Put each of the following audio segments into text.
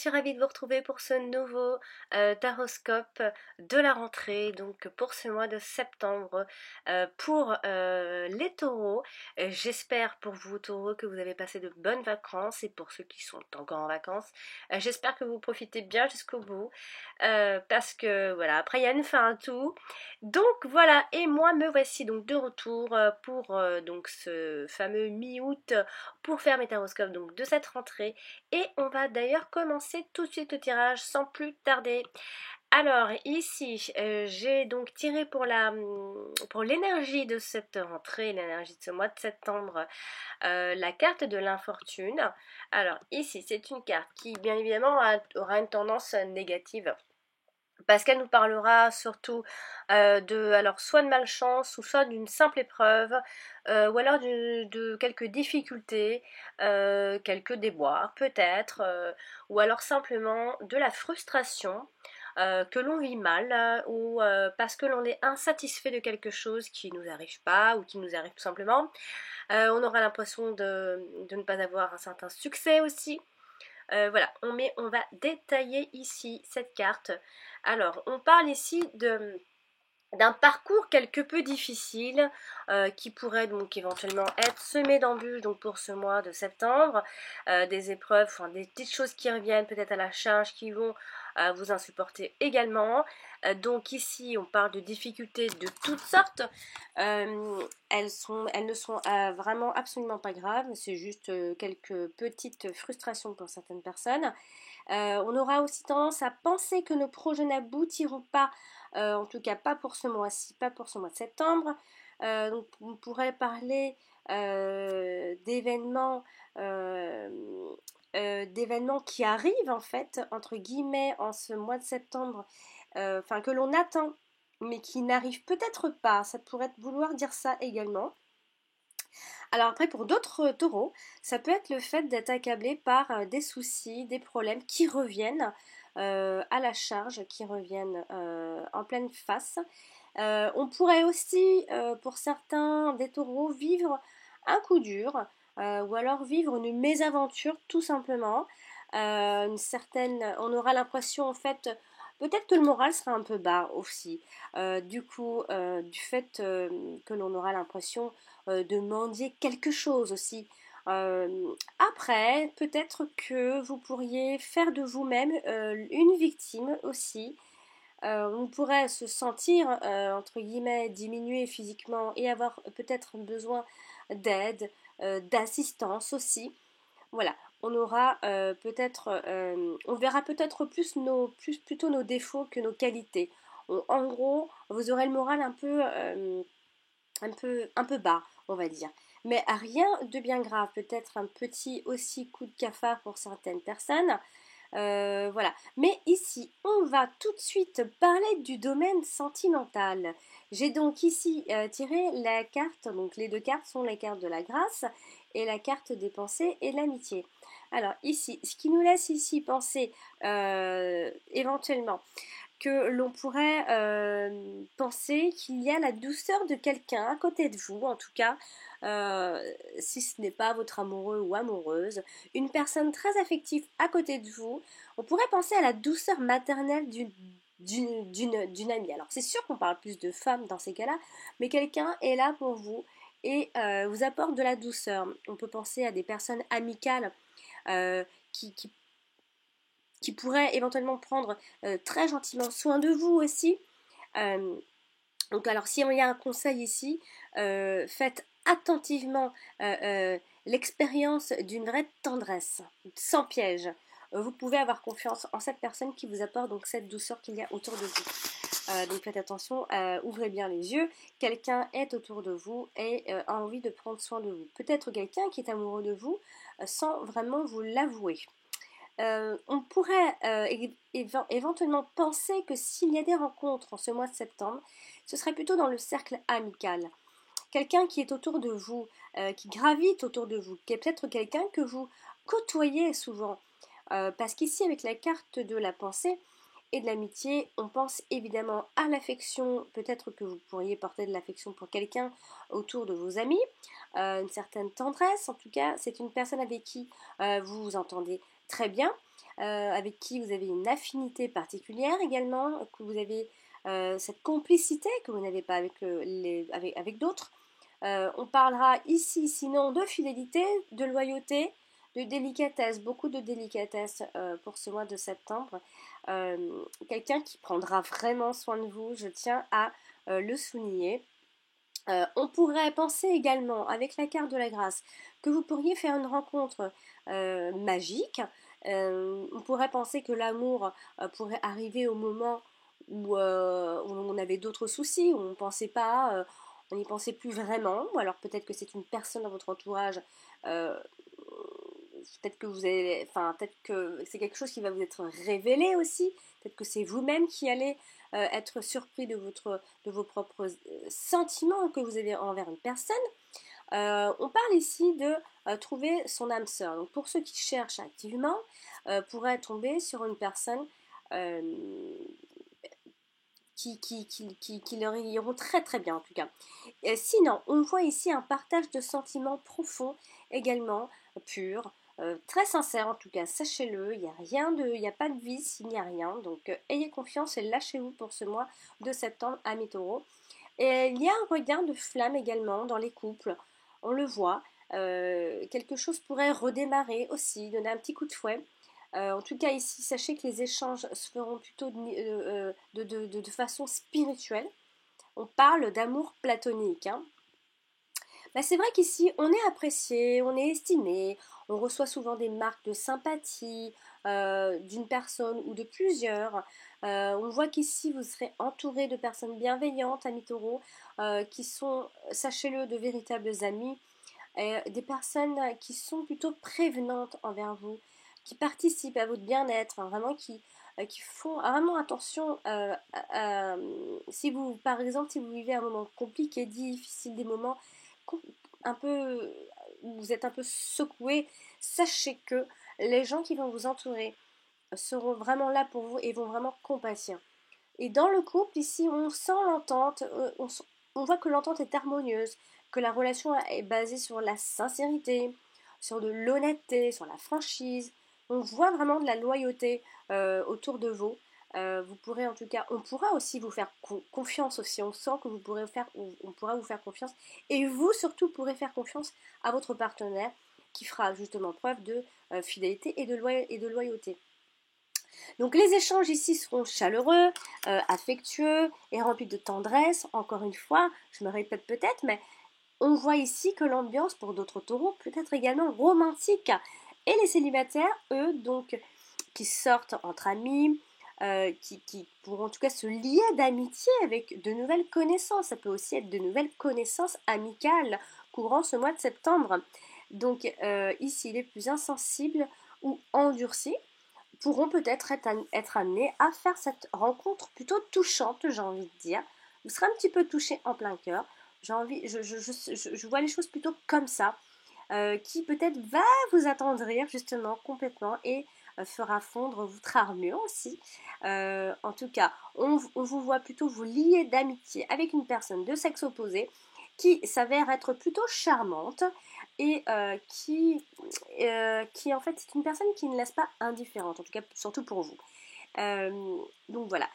suis ravie de vous retrouver pour ce nouveau taroscope de la rentrée, donc pour ce mois de septembre, pour les taureaux. J'espère pour vous taureaux que vous avez passé de bonnes vacances et pour ceux qui sont encore en vacances, j'espère que vous profitez bien jusqu'au bout, parce que voilà, après il y a une fin à tout. Donc voilà, et moi me voici donc de retour pour donc ce fameux mi-août pour faire mes taroscopes donc de cette rentrée. Et on va d'ailleurs commencer tout de suite le tirage sans plus tarder. Alors ici, j'ai donc tiré pour l'énergie de cette rentrée, l'énergie de ce mois de septembre, la carte de l'infortune. Alors ici, c'est une carte qui bien évidemment aura une tendance négative, parce qu'elle nous parlera surtout alors soit de malchance ou soit d'une simple épreuve, ou alors de quelques difficultés, quelques déboires peut-être, ou alors simplement de la frustration, que l'on vit mal, ou parce que l'on est insatisfait de quelque chose qui ne nous arrive pas ou qui nous arrive tout simplement. On aura l'impression de ne pas avoir un certain succès aussi. Voilà, on va détailler ici cette carte. Alors, on parle ici d'un parcours quelque peu difficile, qui pourrait donc éventuellement être semé d'embûches donc pour ce mois de septembre, des épreuves, enfin des petites choses qui reviennent peut-être à la charge qui vont vous insupporter également. Donc ici on parle de difficultés de toutes sortes. Elles ne sont vraiment absolument pas graves, c'est juste quelques petites frustrations pour certaines personnes. On aura aussi tendance à penser que nos projets n'aboutiront pas, en tout cas pas pour ce mois-ci, pas pour ce mois de septembre. Donc on pourrait parler d'événements qui arrivent en fait, entre guillemets, en ce mois de septembre, enfin que l'on attend, mais qui n'arrivent peut-être pas. Ça pourrait vouloir dire ça également. Alors après, pour d'autres taureaux, ça peut être le fait d'être accablé par des soucis, des problèmes qui reviennent à la charge, qui reviennent en pleine face. On pourrait aussi, pour certains des taureaux, vivre un coup dur, ou alors vivre une mésaventure tout simplement. On aura l'impression en fait, peut-être que le moral sera un peu bas aussi. Du coup, du fait que l'on aura l'impression de mendier quelque chose aussi. Après, peut-être que vous pourriez faire de vous-même une victime aussi. On pourrait se sentir, entre guillemets, diminué physiquement et avoir peut-être besoin d'aide, d'assistance aussi. Voilà, on aura on verra peut-être plutôt nos défauts que nos qualités. En gros, vous aurez le moral un peu bas, on va dire. Mais rien de bien grave, peut-être un petit aussi coup de cafard pour certaines personnes. Voilà. Mais ici, on va tout de suite parler du domaine sentimental. J'ai donc ici tiré la carte, donc les deux cartes sont les cartes de la grâce et la carte des pensées et de l'amitié. Alors ici, ce qui nous laisse ici penser éventuellement que l'on pourrait penser qu'il y a la douceur de quelqu'un à côté de vous, en tout cas, si ce n'est pas votre amoureux ou amoureuse, une personne très affective à côté de vous. On pourrait penser à la douceur maternelle d'une amie. Alors c'est sûr qu'on parle plus de femmes dans ces cas-là, mais quelqu'un est là pour vous et vous apporte de la douceur. On peut penser à des personnes amicales euh, qui, qui qui pourrait éventuellement prendre très gentiment soin de vous aussi. Euh, donc alors si il y a un conseil ici, faites attentivement l'expérience d'une vraie tendresse, sans piège. Vous pouvez avoir confiance en cette personne qui vous apporte donc cette douceur qu'il y a autour de vous. Donc faites attention, ouvrez bien les yeux. Quelqu'un est autour de vous et a envie de prendre soin de vous. Peut-être quelqu'un qui est amoureux de vous sans vraiment vous l'avouer. On pourrait éventuellement penser que s'il y a des rencontres en ce mois de septembre, ce serait plutôt dans le cercle amical. Quelqu'un qui est autour de vous, qui gravite autour de vous, qui est peut-être quelqu'un que vous côtoyez souvent. Parce qu'ici, avec la carte de la pensée et de l'amitié, on pense évidemment à l'affection. Peut-être que vous pourriez porter de l'affection pour quelqu'un autour de vos amis, une certaine tendresse. En tout cas, c'est une personne avec qui vous vous entendez très bien, avec qui vous avez une affinité particulière également, que vous avez cette complicité que vous n'avez pas avec d'autres. On parlera ici sinon de fidélité, de loyauté, de délicatesse, beaucoup de délicatesse pour ce mois de septembre. Quelqu'un qui prendra vraiment soin de vous, je tiens à le souligner. On pourrait penser également, avec la carte de la grâce, que vous pourriez faire une rencontre magique. On pourrait penser que l'amour pourrait arriver au moment où on avait d'autres soucis, où on pensait pas, on n'y pensait plus vraiment, ou alors peut-être que c'est une personne dans votre entourage, euh, peut-être que vous avez, enfin peut-être que c'est quelque chose qui va vous être révélé aussi, peut-être que c'est vous-même qui allez être surpris de vos propres sentiments que vous avez envers une personne. On parle ici de trouver son âme sœur. Donc pour ceux qui cherchent activement, pourraient tomber sur une personne euh, qui leur iront très très bien en tout cas. Sinon, on voit ici un partage de sentiments profonds également, purs, très sincères en tout cas, sachez-le, il n'y a pas de vice, il n'y a rien, donc ayez confiance et lâchez-vous pour ce mois de septembre à mi-taureau. Et il y a un regain de flamme également dans les couples, on le voit, quelque chose pourrait redémarrer aussi, donner un petit coup de fouet. En tout cas ici, sachez que les échanges se feront plutôt de façon spirituelle. On parle d'amour platonique. Hein. Bah, c'est vrai qu'ici, on est apprécié, on est estimé, on reçoit souvent des marques de sympathie d'une personne ou de plusieurs. On voit qu'ici, vous serez entouré de personnes bienveillantes, amis taureaux, qui sont, sachez-le, de véritables amis, des personnes qui sont plutôt prévenantes envers vous, qui participent à votre bien-être, hein, vraiment qui font vraiment attention si vous, par exemple, si vous vivez un moment compliqué, difficile, des moments un peu où vous êtes un peu secoué, sachez que les gens qui vont vous entourer seront vraiment là pour vous et vont vraiment compatir. Et dans le couple, ici, on sent l'entente, on voit que l'entente est harmonieuse, que la relation est basée sur la sincérité, sur de l'honnêteté, sur la franchise. On voit vraiment de la loyauté autour de vous. Vous pourrez en tout cas, on pourra aussi vous faire confiance aussi. On sent que vous pourrez faire, on pourra vous faire confiance. Et vous surtout pourrez faire confiance à votre partenaire qui fera justement preuve de fidélité et de loyauté. Donc les échanges ici seront chaleureux, affectueux et remplis de tendresse. Encore une fois, je me répète peut-être, mais on voit ici que l'ambiance pour d'autres taureaux peut être également romantique. Et les célibataires, eux, donc, qui sortent entre amis, qui pourront en tout cas se lier d'amitié avec de nouvelles connaissances. Ça peut aussi être de nouvelles connaissances amicales courant ce mois de septembre. Donc ici, les plus insensibles ou endurcis pourront peut-être être amenés à faire cette rencontre plutôt touchante, j'ai envie de dire. Vous serez un petit peu touché en plein cœur. Je vois les choses plutôt comme ça, qui peut-être va vous attendrir justement complètement et fera fondre votre armure aussi. En tout cas, on vous voit plutôt vous lier d'amitié avec une personne de sexe opposé qui s'avère être plutôt charmante et qui en fait c'est une personne qui ne laisse pas indifférente, en tout cas surtout pour vous. Donc voilà,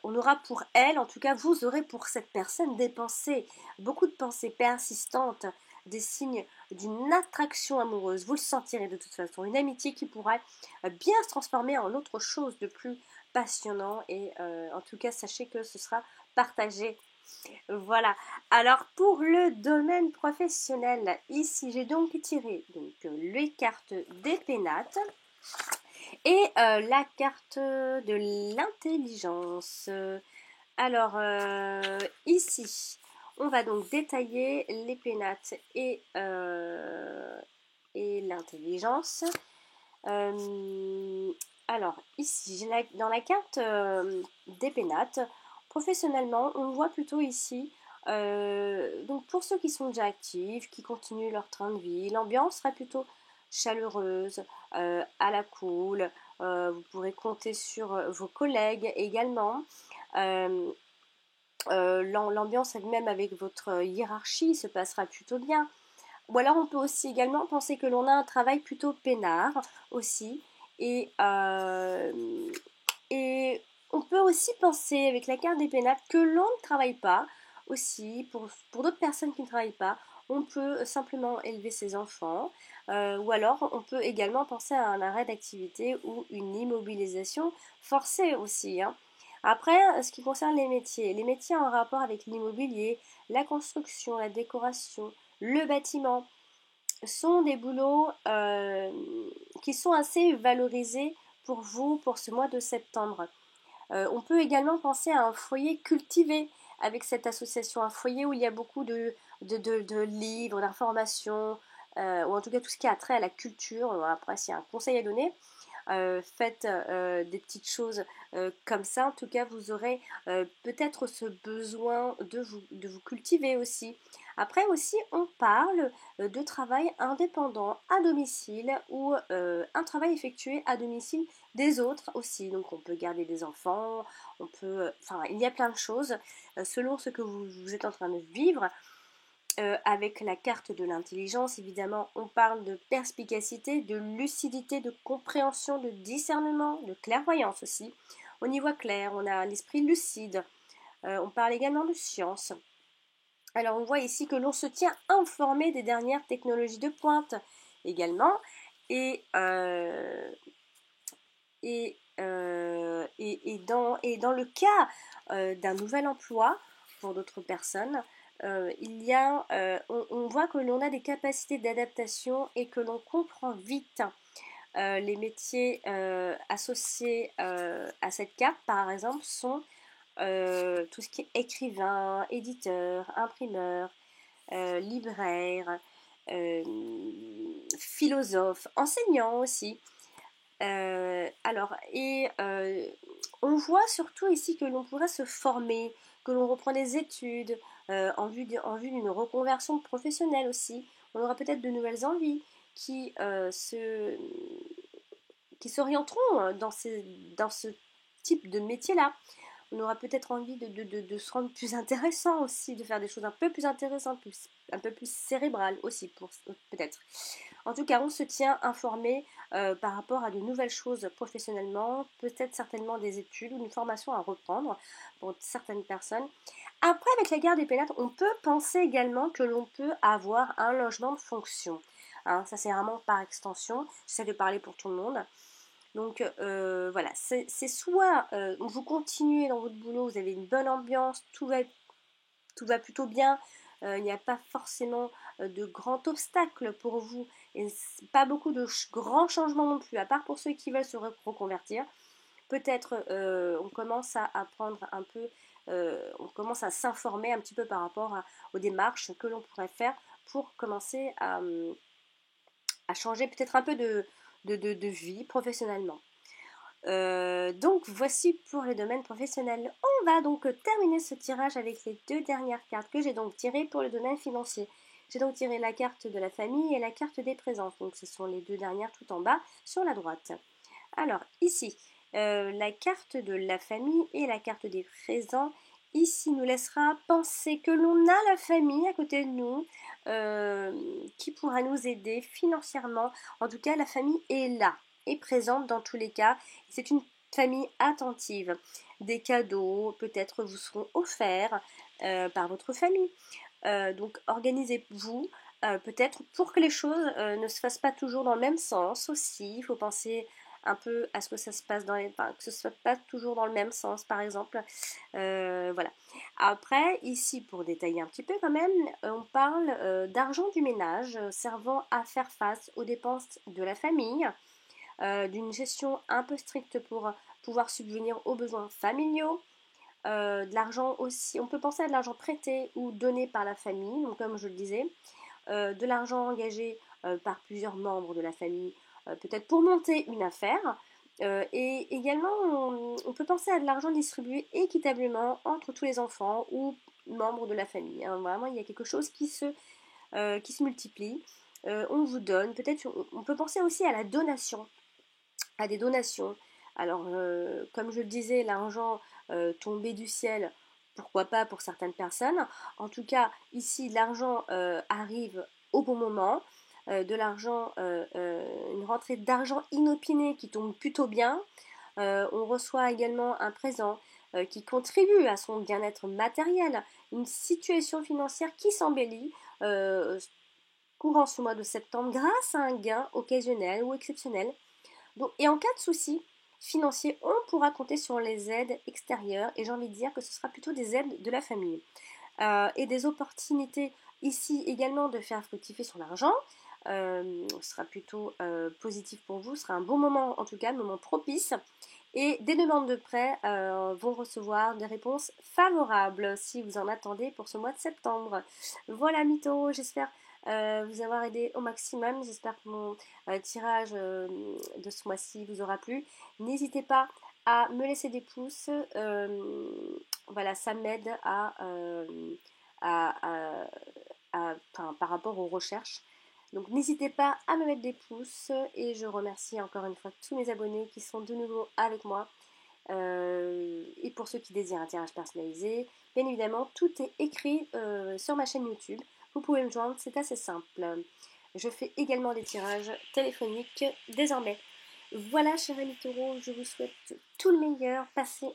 on aura pour elle, en tout cas vous aurez pour cette personne des pensées, beaucoup de pensées persistantes, des signes d'une attraction amoureuse, vous le sentirez de toute façon, une amitié qui pourra bien se transformer en autre chose de plus passionnant et en tout cas sachez que ce sera partagé. Voilà. Alors pour le domaine professionnel, ici j'ai donc tiré les cartes des pénates et la carte de l'intelligence. Alors ici, on va donc détailler les pénates et l'intelligence. Alors ici, dans la carte des pénates, professionnellement, on voit plutôt ici, donc pour ceux qui sont déjà actifs, qui continuent leur train de vie, l'ambiance sera plutôt chaleureuse, à la cool, vous pourrez compter sur vos collègues également. L'ambiance elle-même avec votre hiérarchie se passera plutôt bien. Ou alors on peut aussi également penser que l'on a un travail plutôt peinard aussi. Et on peut aussi penser avec la carte des pénates que l'on ne travaille pas aussi, pour d'autres personnes qui ne travaillent pas, on peut simplement élever ses enfants, ou alors on peut également penser à un arrêt d'activité ou une immobilisation forcée aussi, hein. Après, ce qui concerne les métiers en rapport avec l'immobilier, la construction, la décoration, le bâtiment, sont des boulots qui sont assez valorisés pour vous pour ce mois de septembre. On peut également penser à un foyer cultivé avec cette association, un foyer où il y a beaucoup de livres, d'informations, ou en tout cas tout ce qui a trait à la culture. Après, s'il y a un conseil à donner, faites des petites choses comme ça. En tout cas, vous aurez peut-être ce besoin de vous cultiver aussi. Après aussi, on parle de travail indépendant à domicile ou un travail effectué à domicile des autres aussi. Donc on peut garder des enfants, on peut, enfin il y a plein de choses selon ce que vous êtes en train de vivre. Avec la carte de l'intelligence, évidemment, on parle de perspicacité, de lucidité, de compréhension, de discernement, de clairvoyance aussi. On y voit clair, on a l'esprit lucide. On parle également de science. Alors on voit ici que l'on se tient informé des dernières technologies de pointe également. Et, euh, dans le cas d'un nouvel emploi pour d'autres personnes, on voit que l'on a des capacités d'adaptation et que l'on comprend vite les métiers associés à cette carte, par exemple, sont tout ce qui est écrivain, éditeur, imprimeur, libraire, euh, philosophe, enseignant aussi. On voit surtout ici que l'on pourrait se former, que l'on reprend des études en vue d'une reconversion professionnelle aussi. On aura peut-être de nouvelles envies qui, qui s'orienteront dans ce type de métier-là. On aura peut-être envie de se rendre plus intéressant aussi, de faire des choses un peu plus intéressantes, un peu plus cérébrales aussi, peut-être. En tout cas, on se tient informé par rapport à de nouvelles choses professionnellement, peut-être certainement des études ou une formation à reprendre pour certaines personnes. Après, avec la garde des pénates, on peut penser également que l'on peut avoir un logement de fonction. Hein, ça, c'est vraiment par extension. J'essaie de parler pour tout le monde. Donc voilà, c'est soit vous continuez dans votre boulot, vous avez une bonne ambiance, tout va plutôt bien, il n'y a pas forcément de grands obstacles pour vous et pas beaucoup de grands changements non plus, à part pour ceux qui veulent se reconvertir. Peut-être on commence à apprendre un peu, on commence à s'informer un petit peu par rapport aux démarches que l'on pourrait faire pour commencer à changer peut-être un peu de vie professionnellement. Donc voici pour les domaines professionnels. On va donc terminer ce tirage avec les deux dernières cartes que j'ai donc tirées pour le domaine financier. J'ai donc tiré la carte de la famille et la carte des présences. Donc ce sont les deux dernières tout en bas sur la droite. Alors ici, la carte de la famille et la carte des présents ici nous laissera penser que l'on a la famille à côté de nous qui pourra nous aider financièrement. En tout cas, la famille est là, est présente dans tous les cas. C'est une famille attentive. Des cadeaux peut-être vous seront offerts par votre famille. Donc organisez-vous peut-être pour que les choses ne se fassent pas toujours dans le même sens aussi. Il faut penser un peu à ce que ça se passe enfin, que ce soit pas toujours dans le même sens par exemple. Voilà. Après ici pour détailler un petit peu quand même, on parle d'argent du ménage servant à faire face aux dépenses de la famille, d'une gestion un peu stricte pour pouvoir subvenir aux besoins familiaux. De l'argent aussi, on peut penser à de l'argent prêté ou donné par la famille, donc comme je le disais, de l'argent engagé par plusieurs membres de la famille, peut-être pour monter une affaire. Et également, on peut penser à de l'argent distribué équitablement entre tous les enfants ou membres de la famille. Hein. Vraiment, il y a quelque chose qui se multiplie. On vous donne, peut-être, on peut penser aussi à la donation, à des donations. Alors, comme je le disais, l'argent tombé du ciel, pourquoi pas pour certaines personnes. En tout cas, ici, l'argent arrive au bon moment, de l'argent, une rentrée d'argent inopinée qui tombe plutôt bien. On reçoit également un présent qui contribue à son bien-être matériel, une situation financière qui s'embellit courant ce mois de septembre grâce à un gain occasionnel ou exceptionnel. Donc, et en cas de souci financier, on pourra compter sur les aides extérieures et j'ai envie de dire que ce sera plutôt des aides de la famille. Et des opportunités ici également de faire fructifier son argent. Ce sera plutôt positif pour vous, ce sera un bon moment en tout cas, un moment propice. Et des demandes de prêt vont recevoir des réponses favorables si vous en attendez pour ce mois de septembre. Voilà Mytho, j'espère vous avoir aidé au maximum. J'espère que mon tirage de ce mois-ci vous aura plu. N'hésitez pas à me laisser des pouces. Voilà, ça m'aide par rapport aux recherches. Donc n'hésitez pas à me mettre des pouces et je remercie encore une fois tous mes abonnés qui sont de nouveau avec moi. Et pour ceux qui désirent un tirage personnalisé, bien évidemment, tout est écrit sur ma chaîne YouTube. Vous pouvez me joindre, c'est assez simple. Je fais également des tirages téléphoniques désormais. Voilà, chers amis taureaux, je vous souhaite tout le meilleur. Passez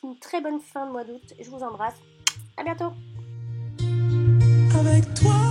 une très bonne fin de mois d'août. Je vous embrasse. À bientôt. Avec toi.